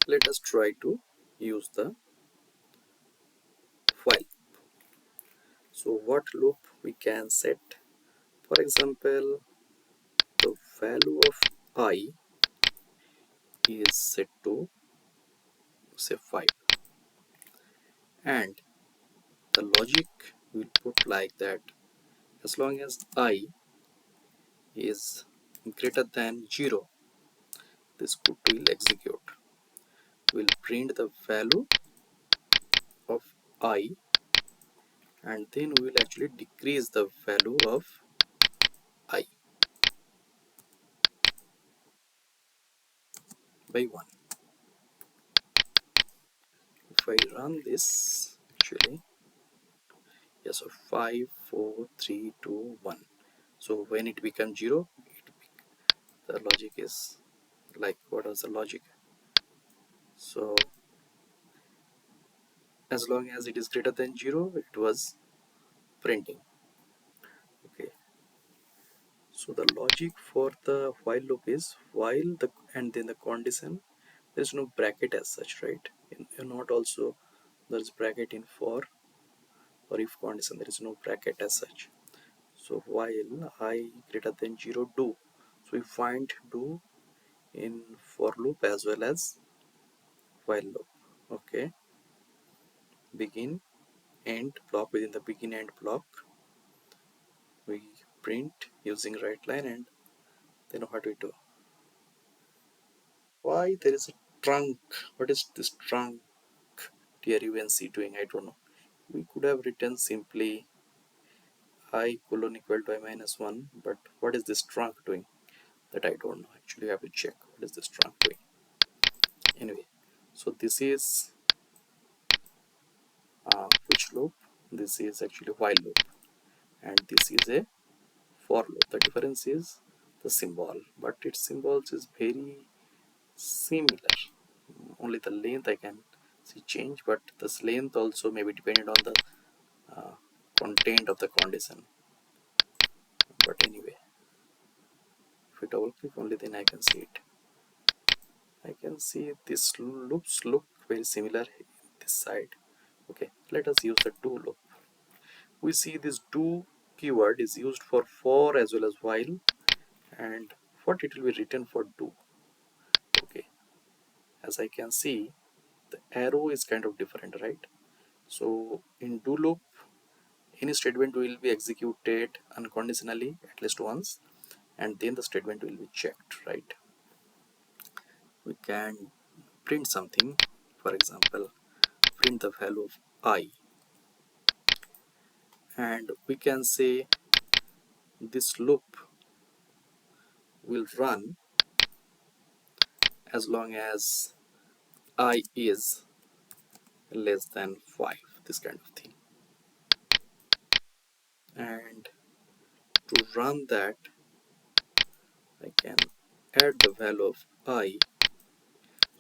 Let us try to use the while. So what loop we can set? For example, the value of I is set to say 5, and the logic will put like that: as long as I is greater than 0, this code will execute. Will print the value of I, and then we will actually decrease the value of I by 1. If I run this, actually, yes, so 5 4 3 2 1. So when it becomes 0, the logic is like, what was the logic? So as long as it is greater than 0, it was printing. Okay, so the logic for the while loop is while the, and then the condition. There is no bracket as such, right? In not also there is bracket in for or if condition, there is no bracket as such. So while I greater than 0 do, so we find do in for loop as well as while loop. Okay, begin end block. Within the begin end block we print using right line, and then what we do? Why there is a trunk? What is this trunk derivance doing? I don't know. We could have written simply I colon equal to I minus 1, but what is this trunk doing? That I don't know. Actually, I have to check what is this trunk doing. Anyway, so this is which loop? This is actually while loop, and this is a for loop. The difference is the symbol, but its symbols is very similar. Only the length I can see change, but this length also may be dependent on the uh, content of the condition. But anyway, if we double click only, then I can see it. I can see this loops look very similar this side. Okay, let us use the do loop. We see this do keyword is used for as well as while, and what it will be written for do. Okay, as I can see, the arrow is kind of different, right? So in do loop, any statement will be executed unconditionally at least once, and then the statement will be checked, right? We can print something. For example, print the value of I, and we can say this loop will run as long as I is less than 5, this kind of thing. And to run that, I can add the value of I,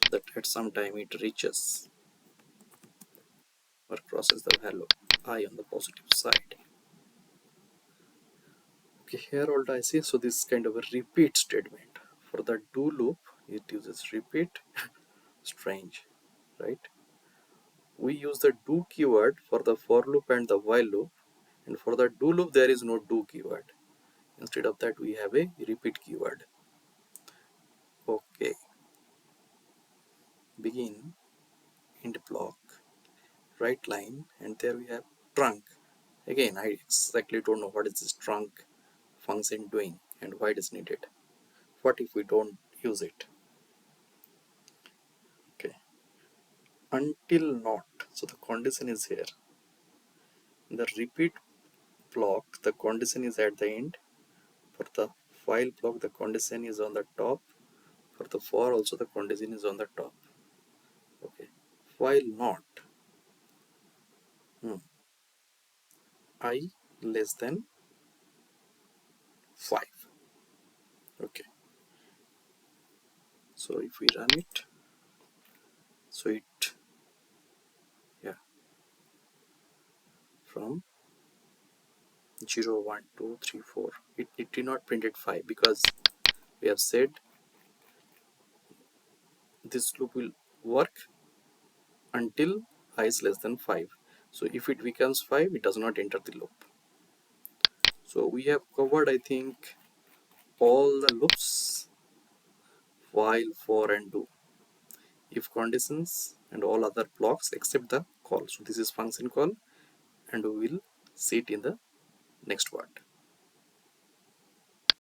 so that at some time it reaches or crosses the value of I on the positive side. Okay, here all I see, so this is kind of a repeat statement. For the do loop, it uses repeat. Strange, right? We use the do keyword for the for loop and the while loop, and for the do loop there is no do keyword. Instead of that we have a repeat keyword. Okay, begin end block right line, and there we have trunk. Again, I exactly don't know what is this trunk function doing and why it is needed. What if we don't use it? Okay, until not, so the condition is here. In the repeat block the condition is at the end. For the while block the condition is on the top. For the for also the condition is on the top. Okay, while not, I less than 5. Okay, so if we run it, so it, yeah, from 0 1 2 3 4, it did not print it 5 because we have said this loop will work until I is less than 5. So if it becomes 5, it does not enter the loop. So we have covered, I think, all the loops: while, for, and do, if conditions, and all other blocks except the call. So this is function call, and we will see it in the next part.